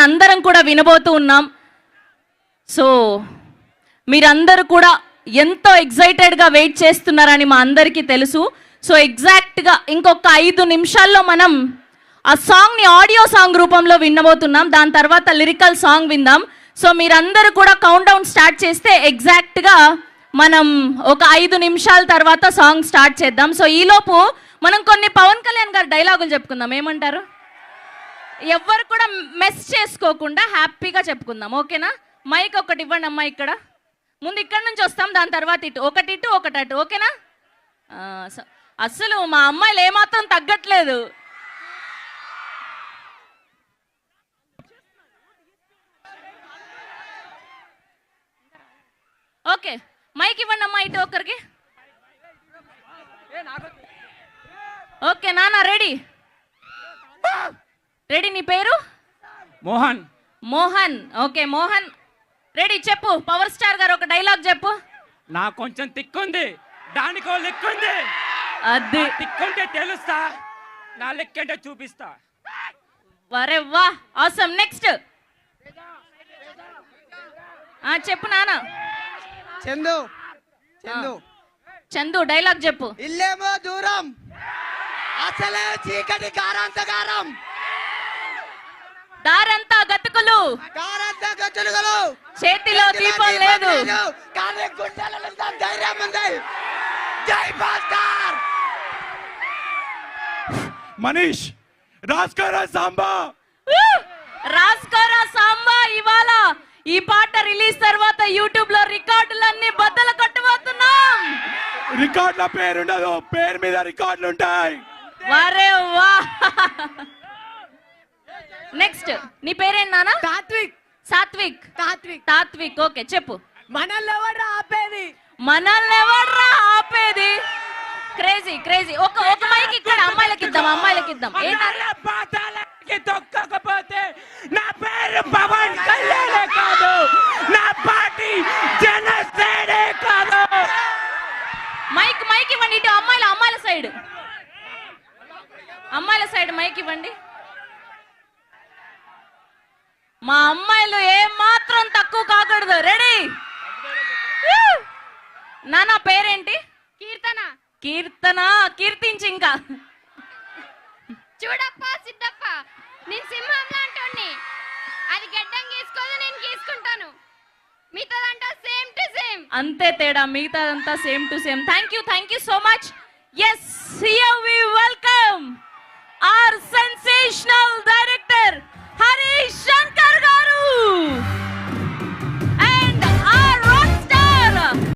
అందరం కూడా వినబోతూ ఉన్నాం. సో మీరందరూ కూడా ఎంతో ఎక్సైటెడ్గా వెయిట్ చేస్తున్నారని మా అందరికీ తెలుసు. సో ఎగ్జాక్ట్గా ఇంకొక 5 నిమిషాల్లో మనం ఆ సాంగ్ని ఆడియో సాంగ్ రూపంలో వినబోతున్నాం. దాని తర్వాత లిరికల్ సాంగ్ విందాం. సో మీరందరూ కూడా కౌంట్ డౌన్ స్టార్ట్ చేస్తే ఎగ్జాక్ట్గా మనం ఒక 5 నిమిషాల తర్వాత సాంగ్ స్టార్ట్ చేద్దాం. సో ఈలోపు మనం కొన్ని పవన్ కళ్యాణ్ గారి డైలాగులు చెప్పుకుందాం. ఏమంటారు? ఎవ్వరు కూడా మెస్ చేసుకోకుండా హ్యాపీగా చెప్పుకుందాం. ఓకేనా? మైక్ ఒకటి ఇవ్వండి అమ్మా. ఇక్కడ ముందు ఇక్కడ నుంచి వస్తాం, దాని తర్వాత ఇటు ఒకటి అటు. ఓకేనా? అసలు మా అమ్మాయిలు ఏమాత్రం తగ్గట్లేదు. ఓకే, మైక్ ఇవ్వండి అమ్మా ఇటు ఒకరికి. ఓకే నాన్న, రెడీ? రెడీ. నీ పేరు? మోహన్. మోహన్. Okay Mohan, ready. చెప్పు, పవర్ స్టార్ గారు ఒక డైలాగ్ చెప్పు. నా కొంచెం తిక్కుంది, దానికో లెక్కుంది. అది తిక్కుంటే తెలుస్తా, నా లెక్కంటే చూపిస్తా. వరే వా, ఆసమ్. నెక్స్ట్ చెప్పు నాన్న. చందు చందు చందు డైలాగ్ చెప్పు. ఇల్లేమో దూరం, అసలే చీకటి కారాంతకారం, దారంతా గతుకులు, కారంతా గతులుగలు, చేతిలో దీపం లేదు, కానీ గుండెలలో ధైర్యం ఉంది. జై భాస్కర్. మనీష్ రాస్కరా సాంబా. రాస్కరా సాంబా. ఇవాళ ఈ పాట రిలీజ్ తర్వాత యూట్యూబ్ లో రికార్డులన్నీ బద్దలు కొట్టబోతున్నాం. రికార్డుల పేరుండదు, పేరు మీద రికార్డులు ఉంటాయి. వరే వా. నెక్స్ట్ నీ పేరేంటి నాన్న? తాత్విక్. సాత్విక్. తాత్విక్. తాత్విక్. ఓకే చెప్పు. మనల్ని ఎవరు ఆపేది? మనల్ని ఎవర్రా ఆపేది? Crazy crazy. ఒక మైక్ ఇక్కడ అమ్మాయిలకి ఇద్దాం, అమ్మాయిలకి ఇద్దాం. తొక్కకపోతే నా పేరు పవన్ కళ్యాణే కాదు, నా పార్టీ జనసేనే కాదు. మైక్ ఇవ్వండి ఇటు. అమ్మాయిల సైడ్, అమ్మాయిల సైడ్ మైక్ ఇవ్వండి. మా అమ్మాయిలు ఏం మాత్రం తక్కువ కాకూడదు. రెడీ? నాన్న పేరేంటి? కీర్తన. కీర్తన. కీర్తించి ఇంకా. చూడప్ప సిద్ధప్ప, నేను సింహం లాంటోని. అది గడ్డం గీసుకోదు, నేను గీసుకుంటాను. మిగతాదంతా సేమ్ టు సేమ్. అంతే తేడా, మిగతాదంతా same to same. Thank you so much. Yes, here we welcome our sensational director Harish Shankar.